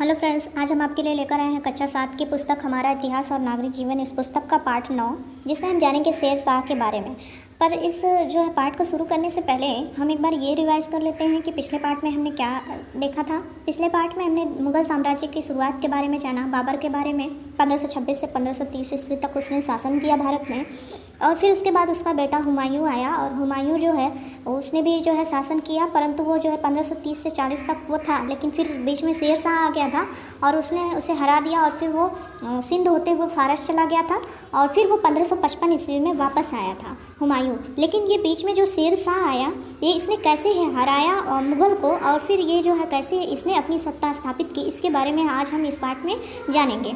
Hello friends, आज हम आपके लिए लेकर आए हैं कक्षा 7 की पुस्तक हमारा इतिहास और नागरिक जीवन। इस पुस्तक का पाठ 9, जिसमें हम जानेंगे शेर शाह के बारे में। पर इस जो है पाठ को शुरू करने से पहले हम एक बार ये रिवाइज कर लेते हैं कि पिछले पाठ में हमने क्या देखा था। पिछले पाठ में हमने मुगल साम्राज्य की शुरुआत के बारे में जाना, बाबर के बारे में। 1526 से 1530 ईस्वी तक उसने शासन किया भारत में, और फिर उसके बाद उसका बेटा हुमायूं आया, और हुमायूं जो है उसने भी जो है शासन किया, परंतु वो जो है 1530 से 40 तक वो था, लेकिन फिर बीच में शेर शाह आ गया था और उसने उसे हरा दिया, और फिर वो सिंध होते हुए फारस चला गया था, और फिर वो 1555 ईस्वी में वापस आया था हुमायूं। लेकिन ये बीच में जो शेर शाह आया, ये इसने कैसे हराया मुग़ल को, और फिर ये जो है कैसे इसने अपनी सत्ता स्थापित की, इसके बारे में आज हम इस पाठ में जानेंगे।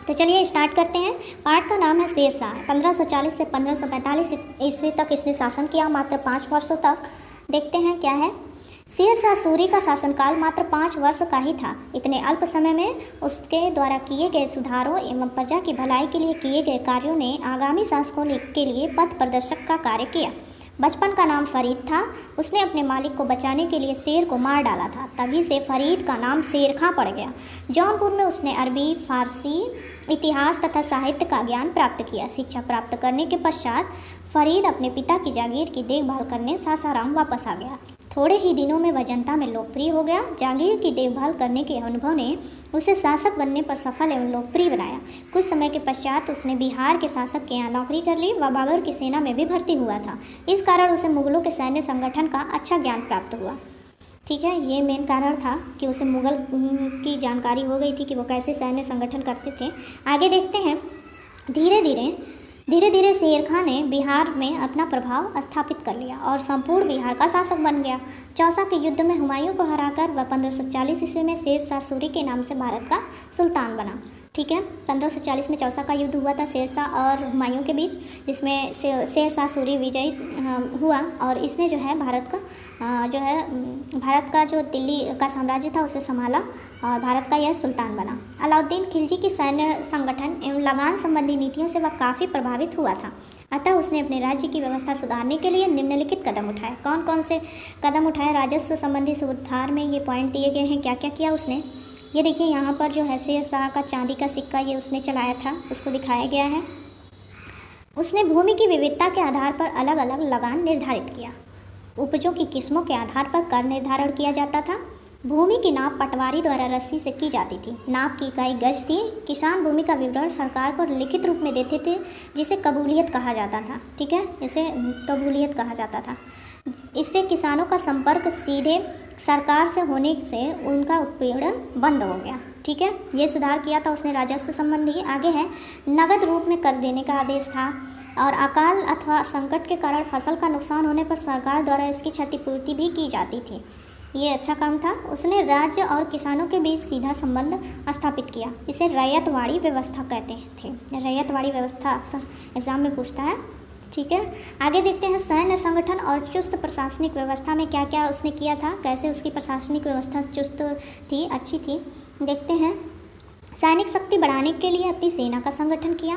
तो चलिए स्टार्ट करते हैं। पाठ का नाम है शेर शाह। 1540 से 1545 ईस्वी तक इसने शासन किया, मात्र 5 वर्षों तक। देखते हैं क्या है। शेर शाह सूरी का शासनकाल मात्र 5 वर्ष का ही था। इतने अल्प समय में उसके द्वारा किए गए सुधारों एवं प्रजा की भलाई के लिए किए गए कार्यों ने आगामी शासकों के लिए पथ प्रदर्शक का कार्य किया। बचपन का नाम फरीद था। उसने अपने मालिक को बचाने के लिए शेर को मार डाला था, तभी से फरीद का नाम शेर खां पड़ गया। जौनपुर में उसने अरबी, फारसी, इतिहास तथा साहित्य का ज्ञान प्राप्त किया। शिक्षा प्राप्त करने के पश्चात फरीद अपने पिता की जागीर की देखभाल करने सासाराम वापस आ गया। थोड़े ही दिनों में वह जनता में लोकप्रिय हो गया। जागीर की देखभाल करने के अनुभव ने उसे शासक बनने पर सफल एवं लोकप्रिय बनाया। कुछ समय के पश्चात उसने बिहार के शासक के यहाँ नौकरी कर ली। वह बाबर की सेना में भी भर्ती हुआ था। इस कारण उसे मुगलों के सैन्य संगठन का अच्छा ज्ञान प्राप्त हुआ। ठीक है, ये मेन कारण था कि उसे मुगल की जानकारी हो गई थी कि वो कैसे सैन्य संगठन करते थे। आगे देखते हैं। धीरे धीरे शेर खां ने बिहार में अपना प्रभाव स्थापित कर लिया और संपूर्ण बिहार का शासक बन गया। चौसा के युद्ध में हुमायूं को हराकर वह 1540 ईस्वी में शेर शाह सूरी के नाम से भारत का सुल्तान बना। ठीक है, 1540 में चौसा का युद्ध हुआ था शेर शाह और हुमायूं के बीच, जिसमें शेर शाह सूरी विजयी हुआ, और इसने जो है भारत का जो दिल्ली का साम्राज्य था उसे संभाला और भारत का यह सुल्तान बना। अलाउद्दीन खिलजी की सैन्य संगठन एवं लगान संबंधी नीतियों से वह काफ़ी प्रभावित हुआ था। अतः उसने अपने राज्य की व्यवस्था सुधारने के लिए निम्नलिखित कदम उठाए। कौन कौन से कदम उठाए? राजस्व संबंधी सुधार में ये पॉइंट दिए गए हैं, क्या क्या किया उसने। ये देखिए, यहाँ पर जो है शेर शाह का चांदी का सिक्का ये उसने चलाया था, उसको दिखाया गया है। उसने भूमि की विविधता के आधार पर अलग अलग लगान निर्धारित किया। उपजों की किस्मों के आधार पर कर निर्धारण किया जाता था। भूमि की नाप पटवारी द्वारा रस्सी से की जाती थी। नाप की इकाई गज थी। किसान भूमि का विवरण सरकार को लिखित रूप में देते थे, जिसे कबूलियत कहा जाता था। ठीक है, इसे कबूलियत कहा जाता था। इससे किसानों का संपर्क सीधे सरकार से होने से उनका उत्पीड़न बंद हो गया। ठीक है, ये सुधार किया था उसने राजस्व संबंधी। आगे है, नगद रूप में कर देने का आदेश था, और अकाल अथवा संकट के कारण फसल का नुकसान होने पर सरकार द्वारा इसकी क्षतिपूर्ति भी की जाती थी। ये अच्छा काम था। उसने राज्य और किसानों के बीच सीधा संबंध स्थापित किया। इसे रैयतवाड़ी व्यवस्था कहते थे। रैयतवाड़ी व्यवस्था अक्सर एग्जाम में पूछता है। ठीक है, आगे देखते हैं। सैन्य संगठन और चुस्त प्रशासनिक व्यवस्था में क्या क्या उसने किया था, कैसे उसकी प्रशासनिक व्यवस्था चुस्त थी, अच्छी थी। देखते हैं। सैनिक शक्ति बढ़ाने के लिए अपनी सेना का संगठन किया।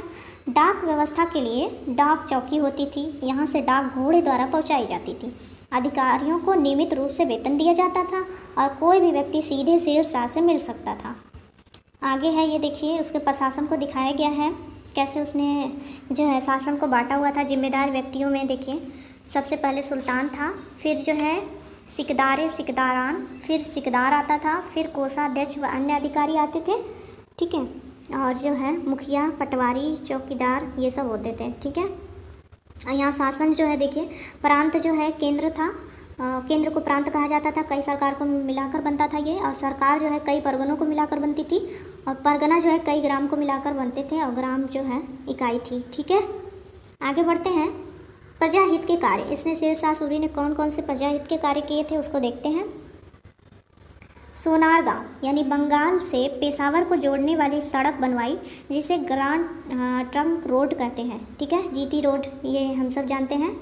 डाक व्यवस्था के लिए डाक चौकी होती थी, यहाँ से डाक घोड़े द्वारा पहुँचाई जाती थी। अधिकारियों को नियमित रूप से वेतन दिया जाता था, और कोई भी व्यक्ति सीधे शेर शाह से मिल सकता था। आगे है, ये देखिए, उसके प्रशासन को दिखाया गया है, कैसे उसने जो है शासन को बांटा हुआ था जिम्मेदार व्यक्तियों में। देखिए, सबसे पहले सुल्तान था, फिर जो है सिकदारान, फिर सिकदार आता था, फिर कोषाध्यक्ष व अन्य अधिकारी आते थे। ठीक है, और जो है मुखिया, पटवारी, चौकीदार, ये सब होते थे। ठीक है, यहाँ शासन जो है देखिए, प्रांत जो है केंद्र था, केंद्र को प्रांत कहा जाता था। कई सरकार को मिलाकर बनता था ये, और सरकार जो है कई परगनों को मिलाकर बनती थी, और परगना जो है कई ग्राम को मिलाकर बनते थे, और ग्राम जो है इकाई थी। ठीक है, आगे बढ़ते हैं। प्रजाहित के कार्य, इसने शेर शाह सूरी ने कौन कौन से प्रजाहित के कार्य किए थे उसको देखते हैं। सोनारगांव यानी बंगाल से पेशावर को जोड़ने वाली सड़क बनवाई, जिसे ग्रांड ट्रंक रोड कहते हैं। ठीक है, जीटी रोड, ये हम सब जानते हैं।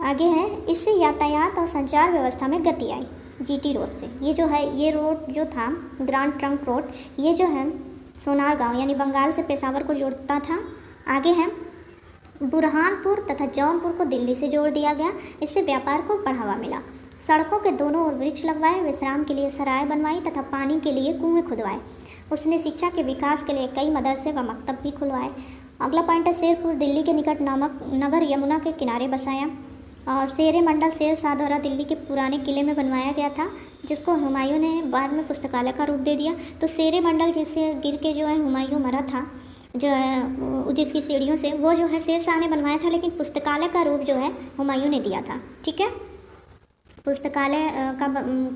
आगे है, इससे यातायात और संचार व्यवस्था में गति आई। जीटी रोड से, ये जो है, ये रोड जो था ग्रांड ट्रंक रोड, ये जो है सोनारगांव यानी बंगाल से पेशावर को जोड़ता था। आगे है, बुरहानपुर तथा जौनपुर को दिल्ली से जोड़ दिया गया, इससे व्यापार को बढ़ावा मिला। सड़कों के दोनों ओर वृक्ष लगवाए, विश्राम के लिए सराय बनवाई तथा पानी के लिए कुएं खुदवाए। उसने शिक्षा के विकास के लिए कई मदरसे व मकतब भी खुलवाए। अगला पॉइंट है शेरपुर दिल्ली के निकट नामक नगर यमुना के किनारे बसाया। और शेर मंडल शेर शाह द्वारा दिल्ली के पुराने किले में बनवाया गया था, जिसको हुमायूं ने बाद में पुस्तकालय का रूप दे दिया। तो शेर मंडल जिससे गिर के जो है हुमायूं मरा था, जो है जिसकी सीढ़ियों से, वो जो है शेर शाह ने बनवाया था, लेकिन पुस्तकालय का रूप जो है हुमायूं ने दिया था। ठीक है, पुस्तकालय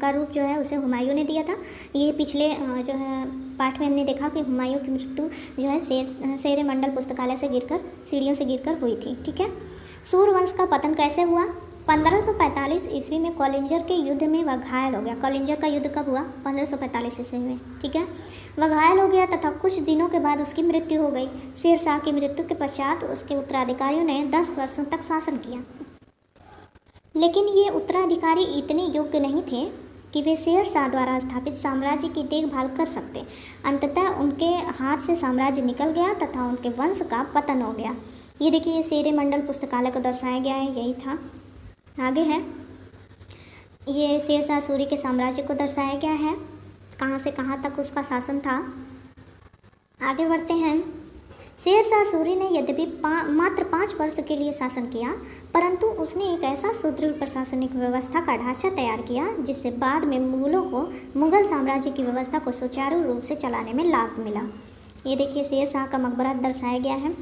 का रूप जो है उसे हुमायूं ने दिया था। ये पिछले जो है पाठ में हमने देखा कि हुमायूं की मृत्यु जो है शेर मंडल पुस्तकालय से गिरकर, सीढ़ियों से गिरकर हुई थी। ठीक है, सूर्यवंश का पतन कैसे हुआ? 1545 ईस्वी में कॉलिंजर के युद्ध में वह घायल हो गया। कॉलिंजर का युद्ध कब हुआ? 1545 ईस्वी में। ठीक है, वह घायल हो गया तथा कुछ दिनों के बाद उसकी मृत्यु हो गई। शेर शाह की मृत्यु के पश्चात उसके उत्तराधिकारियों ने 10 वर्षों तक शासन किया, लेकिन ये उत्तराधिकारी इतने योग्य नहीं थे कि वे शेर शाह द्वारा स्थापित साम्राज्य की देखभाल कर सकते। अंततः उनके हाथ से साम्राज्य निकल गया तथा उनके वंश का पतन हो गया। ये देखिए, शेर मंडल पुस्तकालय को दर्शाया गया है, यही था। आगे है, ये शेर शाह सूरी के साम्राज्य को दर्शाया गया है, कहाँ से कहाँ तक उसका शासन था। आगे बढ़ते हैं। शेर शाह सूरी ने यद्यपि मात्र 5 वर्ष के लिए शासन किया, परंतु उसने एक ऐसा सुदृढ़ प्रशासनिक व्यवस्था का ढांचा तैयार किया जिससे बाद में मुगलों को मुगल साम्राज्य की व्यवस्था को सुचारू रूप से चलाने में लाभ मिला। ये देखिए, शेर शाह का मकबरा दर्शाया गया है।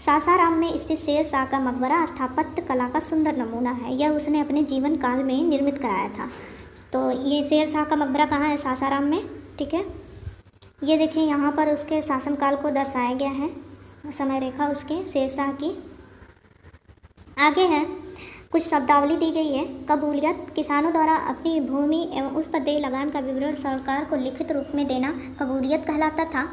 सासाराम में स्थित शेर शाह का मकबरा स्थापत्य कला का सुंदर नमूना है। यह उसने अपने जीवन काल में निर्मित कराया था। तो ये शेर शाह का मकबरा कहाँ है? सासाराम में। ठीक है, ये देखिए, यहाँ पर उसके शासनकाल को दर्शाया गया है, समय रेखा उसके शेर शाह की। आगे है, कुछ शब्दावली दी गई है। कबूलियत, किसानों द्वारा अपनी भूमि एवं उस पर देय लगान का विवरण सरकार को लिखित रूप में देना कबूलियत कहलाता था।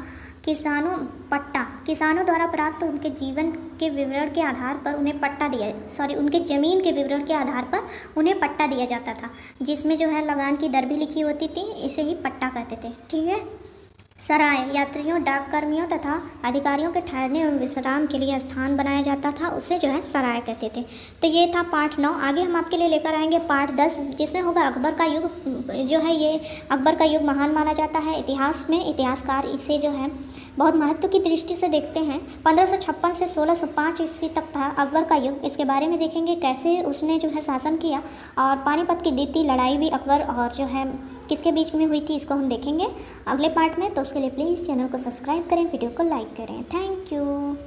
पट्टा, किसानों द्वारा प्राप्त उनके जीवन के विवरण के आधार पर उन्हें उनके ज़मीन के विवरण के आधार पर उन्हें पट्टा दिया जाता था, जिसमें जो है लगान की दर भी लिखी होती थी। इसे ही पट्टा कहते थे। ठीक है, सराय, यात्रियों, डाककर्मियों तथा अधिकारियों के ठहरने एवं विश्राम के लिए स्थान बनाया जाता था, उसे जो है सराय कहते थे। तो ये था पाठ 9। आगे हम आपके लिए लेकर आएंगे पाठ 10, जिसमें होगा अकबर का युग। जो है ये अकबर का युग महान माना जाता है इतिहास में। इतिहासकार इसे जो है बहुत महत्व की दृष्टि से देखते हैं। 1556 से 1605 ईस्वी तक था अकबर का युग। इसके बारे में देखेंगे कैसे उसने जो है शासन किया, और पानीपत की द्वितीय लड़ाई भी अकबर और जो है किसके बीच में हुई थी, इसको हम देखेंगे अगले पार्ट में। तो उसके लिए प्लीज़ चैनल को सब्सक्राइब करें, वीडियो को लाइक करें। Thank you.